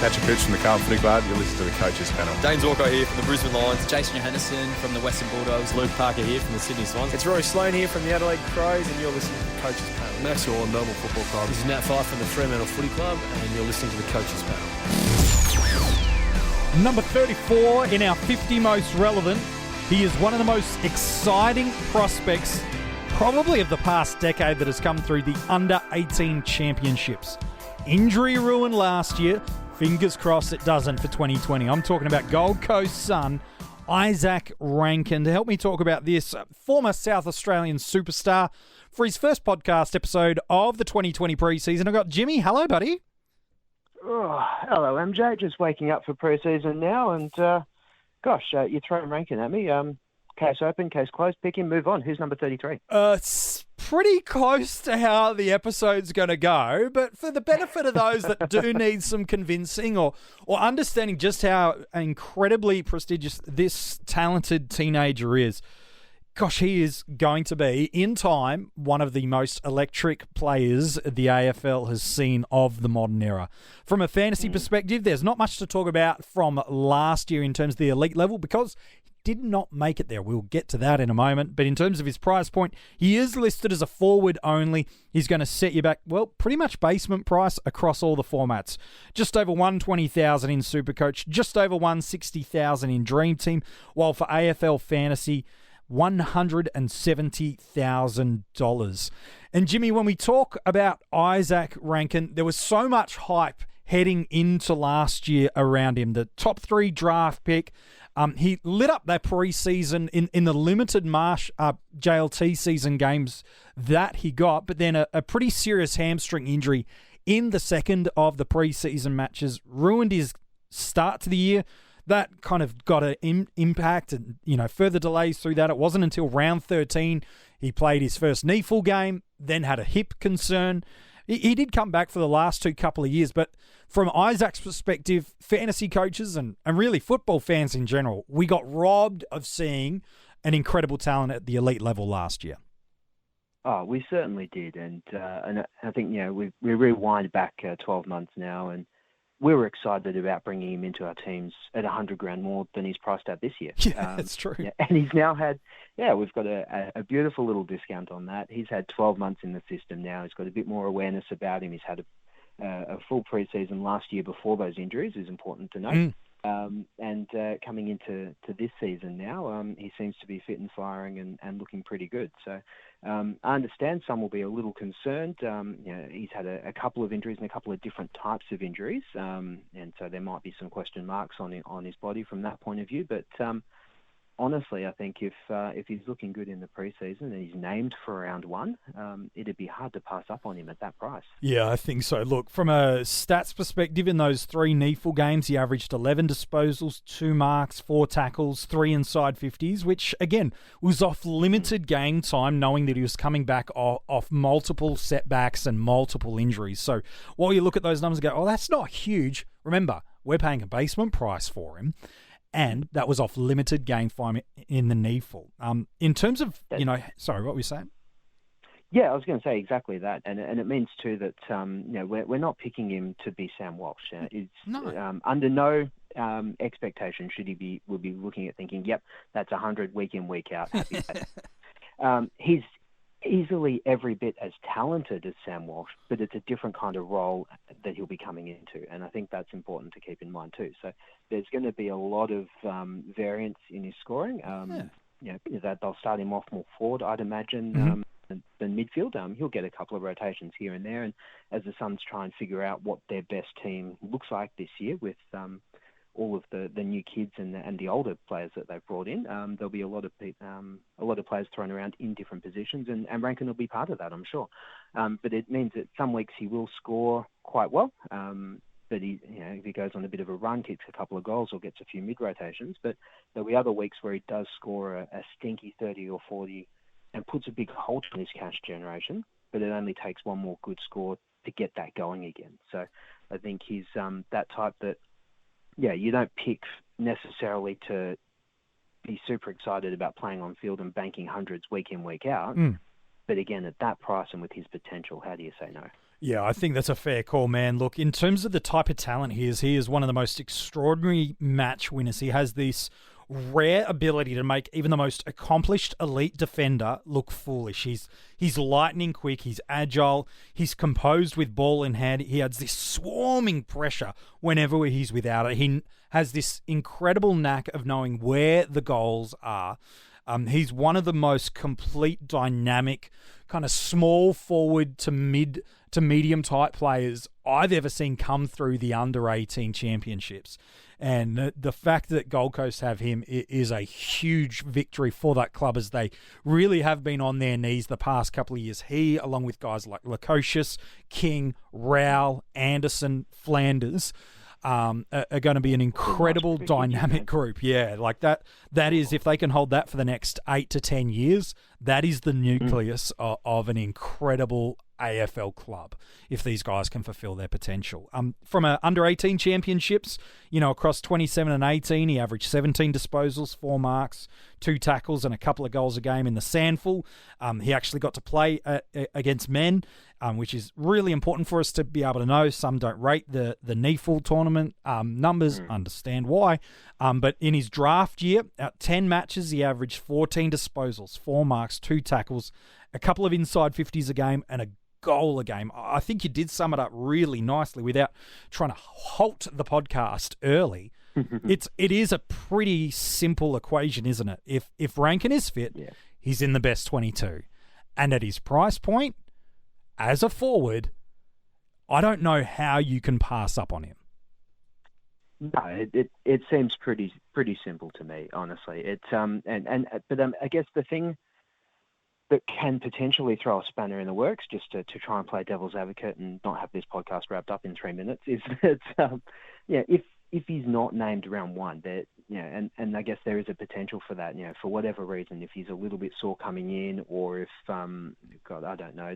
Catch a pitch from the Carlton Footy Club. You listen to the Coaches Panel. James Orko here from the Brisbane Lions. Jason Johannesson from the Western Bulldogs. Luke Parker here from the Sydney Swans. It's Rory Sloane here from the Adelaide Crows, and you're listening to the Coaches Panel. Max Orr, Melbourne Football Club. This is Nat Fyfe from the Fremantle Footy Club, and you're listening to the Coaches Panel. Number 34 in our 50 most relevant. He is one of the most exciting prospects probably of the past decade that has come through the under-18 championships. Injury ruined last year. Fingers crossed it doesn't for 2020. I'm talking about Gold Coast Sun, Izak Rankine. To help me talk about this, former South Australian superstar, for his first podcast episode of the 2020 preseason, I've got Jimmy. Hello, buddy. Oh, hello, MJ. Just waking up for preseason now, and you're throwing Rankine at me. Case open, case closed. Pick him, move on. Who's number 33? It's pretty close to how the episode's going to go, but for the benefit of those that do need some convincing or understanding just how incredibly prestigious this talented teenager is, gosh, he is going to be, in time, one of the most electric players the AFL has seen of the modern era. From a fantasy perspective, there's not much to talk about from last year in terms of the elite level because did not make it there. We'll get to that in a moment. But in terms of his price point, he is listed as a forward only. He's going to set you back, well, pretty much basement price across all the formats. Just over $120,000 in SuperCoach, just over $160,000 in DreamTeam, while for AFL Fantasy, $170,000. And Jimmy, when we talk about Izak Rankine, there was so much hype heading into last year around him. The top 3 draft pick. He lit up that preseason in the limited Marsh JLT season games that he got, but then a pretty serious hamstring injury in the second of the preseason matches ruined his start to the year. That kind of got an impact and, further delays through that. It wasn't until round 13 he played his first knee full game, then had a hip concern. He did come back for the last couple of years, but from Izak's perspective, fantasy coaches and really football fans in general, we got robbed of seeing an incredible talent at the elite level last year. Oh, we certainly did, and I think we rewind back 12 months now, and we were excited about bringing him into our teams at $100,000 more than he's priced at this year. Yeah, that's true. Yeah, and he's now had, we've got a beautiful little discount on that. He's had 12 months in the system now. He's got a bit more awareness about him. He's had a full preseason last year before those injuries, is important to note. And coming into this season now, he seems to be fit and firing and looking pretty good. So I understand some will be a little concerned. He's had a couple of injuries and a couple of different types of injuries, and so there might be some question marks on his body from that point of view. But honestly, I think if he's looking good in the preseason and he's named for round 1, it'd be hard to pass up on him at that price. Yeah, I think so. Look, from a stats perspective, in those 3 knee-full games, he averaged 11 disposals, 2 marks, 4 tackles, 3 inside 50s, which, again, was off limited game time, knowing that he was coming back off multiple setbacks and multiple injuries. So while you look at those numbers and go, oh, that's not huge, remember, we're paying a basement price for him. And that was off limited game time in the knee full. In terms of, sorry, what were you saying? Yeah, I was going to say exactly that. And it means, too, that, we're not picking him to be Sam Walsh. Under no expectation we'll be looking at thinking, yep, that's 100 week in, week out. Happy days. He's easily every bit as talented as Sam Walsh, but it's a different kind of role that he'll be coming into, and I think that's important to keep in mind too. So there's going to be a lot of variance in his scoring. That they'll start him off more forward, I'd imagine, than midfield. He'll get a couple of rotations here and there, and as the Suns try and figure out what their best team looks like this year with all of the new kids and the older players that they've brought in, there'll be a lot of players thrown around in different positions, and Rankine will be part of that, I'm sure. But it means that some weeks he will score quite well. But if he goes on a bit of a run, kicks a couple of goals or gets a few mid rotations, but there'll be other weeks where he does score a stinky 30 or 40 and puts a big halt on his cash generation. But it only takes one more good score to get that going again. So I think he's that type that. Yeah, you don't pick necessarily to be super excited about playing on field and banking hundreds week in, week out. But again, at that price and with his potential, how do you say no? Yeah, I think that's a fair call, man. Look, in terms of the type of talent he is one of the most extraordinary match winners. He has this rare ability to make even the most accomplished elite defender look foolish. He's lightning quick, he's agile, he's composed with ball in hand. He has this swarming pressure whenever he's without it. He has this incredible knack of knowing where the goals are. He's one of the most complete, dynamic, kind of small forward to medium type players I've ever seen come through the under-18 championships. And the fact that Gold Coast have him is a huge victory for that club, as they really have been on their knees the past couple of years. He, along with guys like Lukosius, King, Rowell, Anderson, Flanders, are going to be an incredible dynamic group. Yeah, like that is, if they can hold that for the next 8 to 10 years, that is the nucleus of an incredible AFL club, if these guys can fulfill their potential. From under-18 championships, across 27 and 18, he averaged 17 disposals, 4 marks, 2 tackles, and a couple of goals a game in the Sandful. He actually got to play against men, which is really important for us to be able to know. Some don't rate the NEFL tournament numbers, understand why. But in his draft year, 10 matches, he averaged 14 disposals, 4 marks, 2 tackles, a couple of inside 50s a game, and a goal a game. I think you did sum it up really nicely without trying to halt the podcast early. It is a pretty simple equation, isn't it? If Rankine is fit, he's in the best 22. And at his price point, as a forward, I don't know how you can pass up on him. No, it seems pretty simple to me, honestly. But I guess the thing that can potentially throw a spanner in the works, just to try and play devil's advocate and not have this podcast wrapped up in 3 minutes, is that if he's not named round 1, that and I guess there is a potential for that. For whatever reason, if he's a little bit sore coming in, or if I don't know,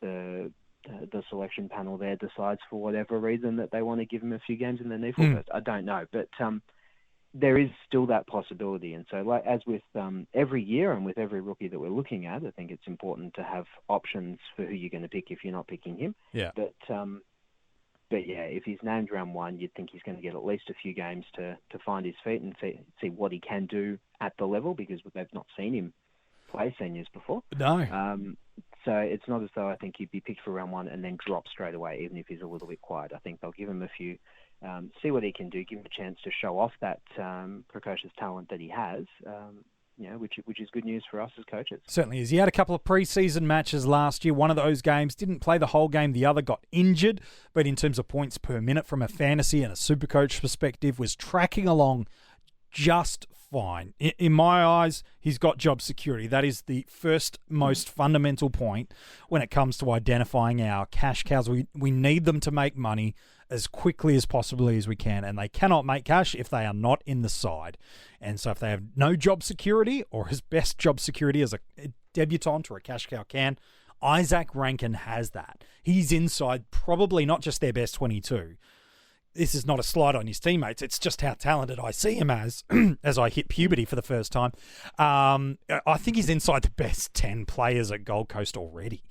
the selection panel there decides for whatever reason that they want to give him a few games in the NEFL. I don't know, but there is still that possibility. And so, like, as with every year and with every rookie that we're looking at, I think it's important to have options for who you're going to pick if you're not picking him. Yeah. But yeah, if he's named round 1, you'd think he's going to get at least a few games to find his feet and see what he can do at the level, because they've not seen him play seniors before. No. So it's not as though I think he'd be picked for round 1 and then drop straight away, even if he's a little bit quiet. I think they'll give him a few, see what he can do, give him a chance to show off that precocious talent that he has, which is good news for us as coaches. Certainly is. He had a couple of preseason matches last year. One of those games didn't play the whole game. The other got injured, but in terms of points per minute from a fantasy and a SuperCoach perspective, was tracking along just fine. In my eyes, he's got job security. That is the first most fundamental point when it comes to identifying our cash cows. We need them to make money as quickly as possibly as we can, and they cannot make cash if they are not in the side. And so if they have no job security, or as best job security as a debutant or a cash cow can, Izak Rankine has that. He's inside probably not just their best 22. This is not a slight on his teammates. It's just how talented I see him as I hit puberty for the first time. I think he's inside the best 10 players at Gold Coast already.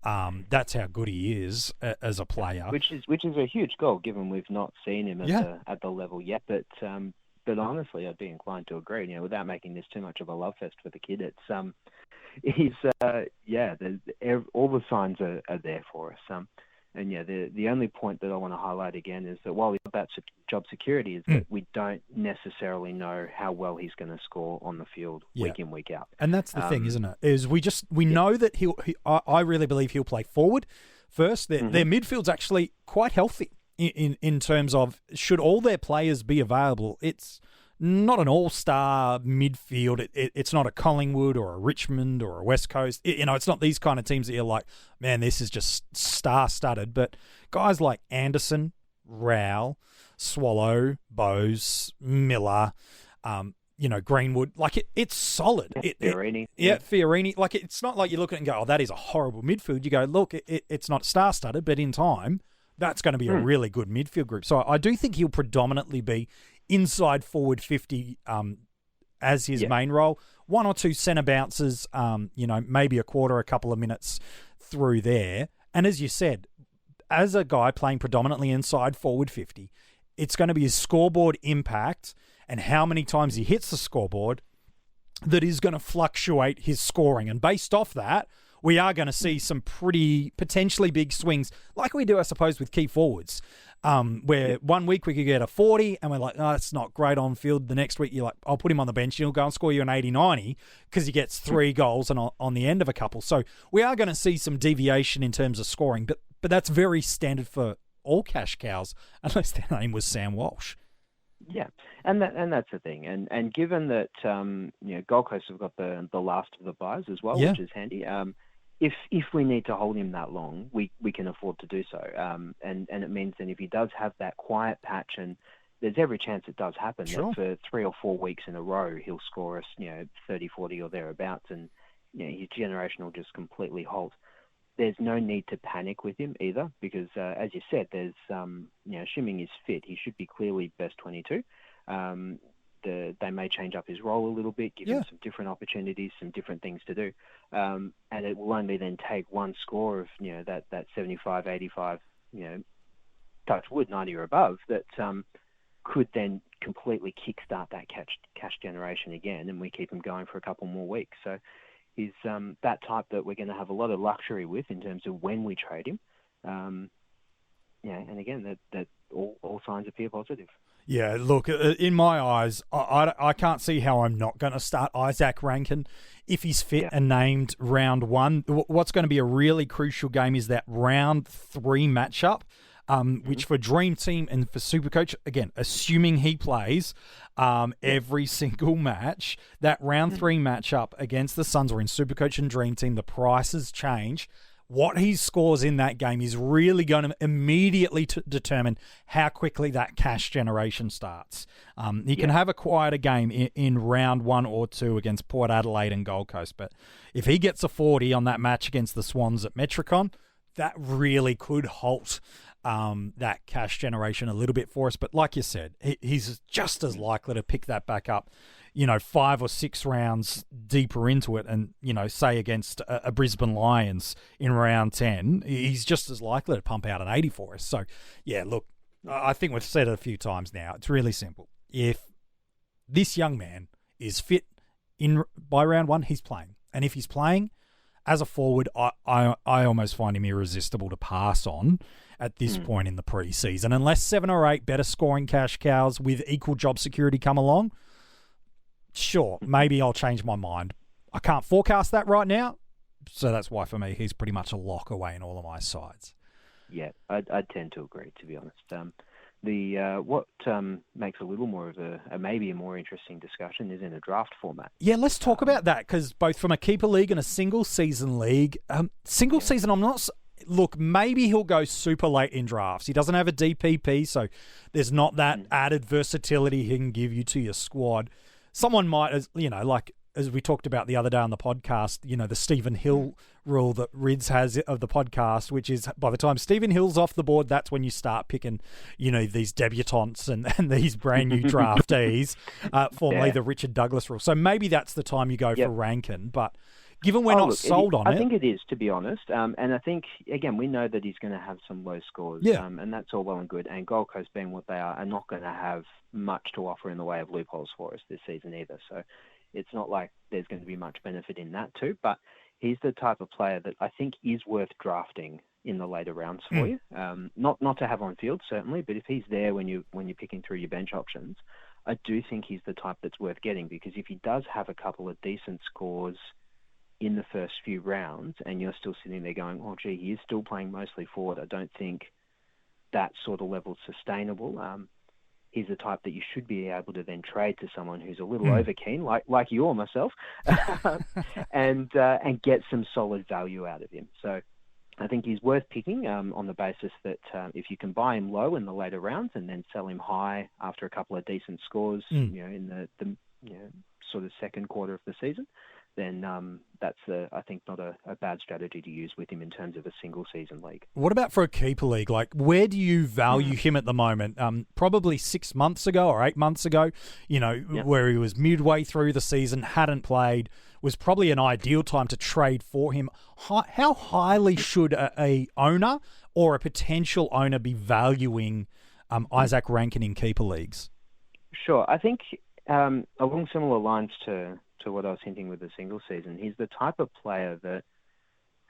That's how good he is as a player. Which is a huge goal, given we've not seen him at the level yet. But honestly, I'd be inclined to agree. Without making this too much of a love fest for the kid, all the signs are there for us. And the only point that I want to highlight again is that while we've got that job security, is that we don't necessarily know how well he's going to score on the field week in, week out. And that's the thing, isn't it? Is we know that I really believe he'll play forward first. Their midfield's actually quite healthy in terms of, should all their players be available, it's not an all-star midfield. It's not a Collingwood or a Richmond or a West Coast. It's not these kind of teams that you're like, man, this is just star-studded. But guys like Anderson, Rowell, Swallow, Bowes, Miller, Greenwood, it's solid. Fiorini. Fiorini. It's not like you look at it and go, oh, that is a horrible midfield. You go, look, it's not star-studded, but in time, that's going to be a really good midfield group. So I do think he'll predominantly be inside forward 50 as his main role. 1 or 2 centre bounces, maybe a quarter, a couple of minutes through there. And as you said, as a guy playing predominantly inside forward 50, it's going to be his scoreboard impact and how many times he hits the scoreboard that is going to fluctuate his scoring. And based off that, we are going to see some pretty potentially big swings, like we do, I suppose, with key forwards, where 1 week we could get a 40 and we're like, oh, it's not great on field. The next week you're like, I'll put him on the bench and he'll go and score you an 80-90 because he gets 3 goals and on the end of a couple. So we are going to see some deviation in terms of scoring, but that's very standard for all cash cows, unless their name was Sam Walsh. Yeah, and that's the thing. And given that Gold Coast have got the last of the buys as well, which is handy. If we need to hold him that long, we can afford to do so. And it means that if he does have that quiet patch, and there's every chance it does happen, that for 3 or 4 weeks in a row he'll score us 30, 40 or thereabouts, and his generation will just completely halt. There's no need to panic with him either, because as you said, there's assuming he's fit, he should be clearly best 22. They may change up his role a little bit, give him some different opportunities, some different things to do, and it will only then take one score of that 75, 85, touch wood 90 or above that could then completely kickstart that cash generation again, and we keep him going for a couple more weeks. So he's that type that we're going to have a lot of luxury with in terms of when we trade him. And again, that all signs appear positive. Yeah, look, in my eyes, I can't see how I'm not going to start Izak Rankine if he's fit and named round 1. What's going to be a really crucial game is that round 3 matchup, which for DreamTeam and for SuperCoach, again, assuming he plays every single match, that round 3 matchup against the Suns, or in SuperCoach and DreamTeam, the prices change. What he scores in that game is really going to immediately determine how quickly that cash generation starts. He can have a quieter game in round 1 or 2 against Port Adelaide and Gold Coast, but if he gets a 40 on that match against the Swans at Metricon, that really could halt that cash generation a little bit for us. But like you said, he's just as likely to pick that back up 5 or 6 rounds deeper into it, and say against a Brisbane Lions in round 10, he's just as likely to pump out an 80 for us. So yeah, look, I think we've said it a few times now. It's really simple. If this young man is fit by round 1, he's playing, and if he's playing as a forward, I almost find him irresistible to pass on at this point in the preseason, unless 7 or 8 better scoring cash cows with equal job security come along. Sure, maybe I'll change my mind. I can't forecast that right now, so that's why for me he's pretty much a lock away in all of my sides. Yeah, I'd tend to agree, to be honest. What makes a little more of maybe a more interesting discussion is in a draft format. Yeah, let's talk about that, because both from a keeper league and a single season league, season I'm not. Look, maybe he'll go super late in drafts. He doesn't have a DPP, so there's not that added versatility he can give you to your squad. Someone might, as we talked about the other day on the podcast, the Stephen Hill rule that Rids has of the podcast, which is by the time Stephen Hill's off the board, that's when you start picking, these debutantes and these brand new draftees, formerly the Richard Douglas rule. So maybe that's the time you go for Rankine, but given we're not sold on it. I think it is, to be honest. And I think, again, we know that he's going to have some low scores. And that's all well and good. And Gold Coast, being what they are not going to have much to offer in the way of loopholes for us this season either. So it's not like there's going to be much benefit in that too. But he's the type of player that I think is worth drafting in the later rounds for you. Not to have on field, certainly, but if he's there when you're picking through your bench options, I do think he's the type that's worth getting, because if he does have a couple of decent scores in the first few rounds and you're still sitting there going, oh, gee, he is still playing mostly forward, I don't think that sort of level is sustainable. He's the type that you should be able to then trade to someone who's a little over keen, like you or myself, and get some solid value out of him. So I think he's worth picking on the basis that if you can buy him low in the later rounds and then sell him high after a couple of decent scores, in the sort of second quarter of the season, then that's, I think, not a bad strategy to use with him in terms of a single season league. What about for a keeper league? Like, where do you value him at the moment? Probably 6 months ago or 8 months ago, where he was midway through the season, hadn't played. was probably an ideal time to trade for him. How highly should a owner or a potential owner be valuing Izak Rankine in keeper leagues? Sure. I think along similar lines to what I was hinting with the single season, he's the type of player that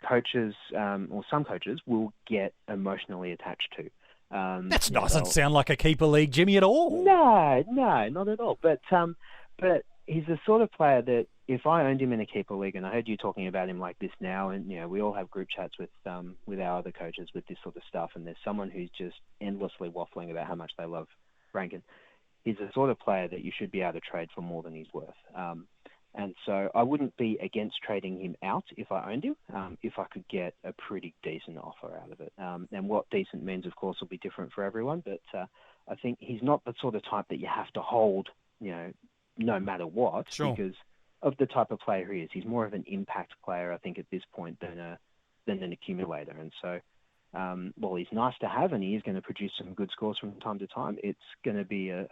coaches, or some coaches, will get emotionally attached to. That doesn't sound like a keeper league, Jimmy, at all. No, not at all. But he's the sort of player that if I owned him in a keeper league, and I heard you talking about him like this now, and we all have group chats with our other coaches with this sort of stuff, and there's someone who's just endlessly waffling about how much they love Rankine. He's the sort of player that you should be able to trade for more than he's worth. And so I wouldn't be against trading him out if I owned him, if I could get a pretty decent offer out of it. And what decent means, of course, will be different for everyone. But I think he's not the sort of type that you have to hold, no matter what, Sure. because of the type of player he is. He's more of an impact player, I think, at this point than an accumulator. And so, while he's nice to have and he is going to produce some good scores from time to time, it's going to be a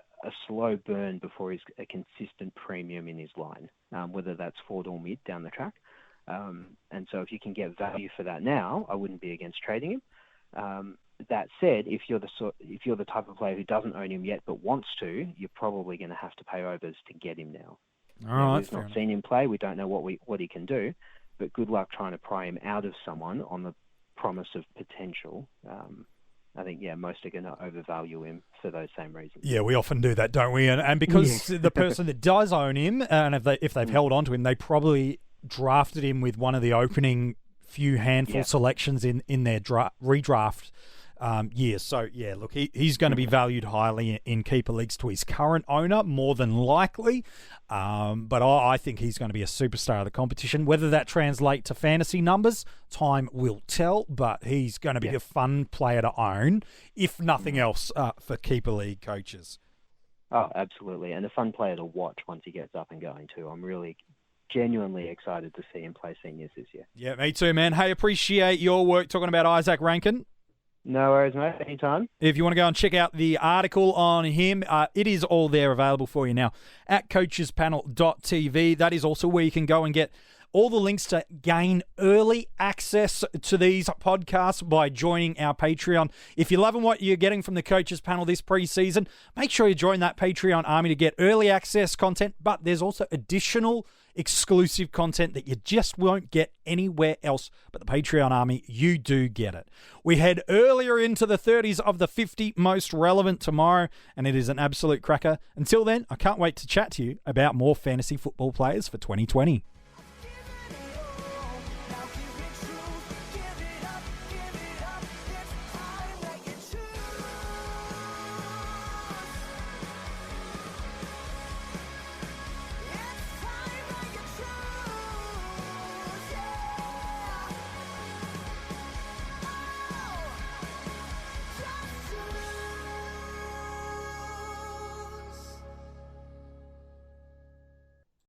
slow burn before he's a consistent premium in his line, whether that's forward or mid down the track. And so if you can get value for that now, I wouldn't be against trading him. That said, if you're the type of player who doesn't own him yet but wants to, you're probably going to have to pay overs to get him now. All right, we've not seen him play. We don't know what he can do, but good luck trying to pry him out of someone on the promise of potential. I think, most are going to overvalue him for those same reasons. Yeah, we often do that, don't we? And because the person that does own him, and if they've held on to him, they probably drafted him with one of the opening few handful selections in their redraft years. So, look, he's going to be valued highly in keeper leagues to his current owner, more than likely. But I think he's going to be a superstar of the competition. Whether that translates to fantasy numbers, time will tell. But he's going to be a fun player to own, if nothing else, for keeper league coaches. Oh, absolutely. And a fun player to watch once he gets up and going, too. I'm really genuinely excited to see him play seniors this year. Yeah, me too, man. Hey, appreciate your work talking about Izak Rankine. No worries, mate. Anytime. If you want to go and check out the article on him, it is all there available for you now at coachespanel.tv. That is also where you can go and get all the links to gain early access to these podcasts by joining our Patreon. If you're loving what you're getting from the Coaches Panel this preseason, make sure you join that Patreon army to get early access content, but there's also additional exclusive content that you just won't get anywhere else but the Patreon army. You do get it. We head earlier into the 30s of the 50 most relevant tomorrow, and it is an absolute cracker. Until then, I can't wait to chat to you about more fantasy football players for 2020.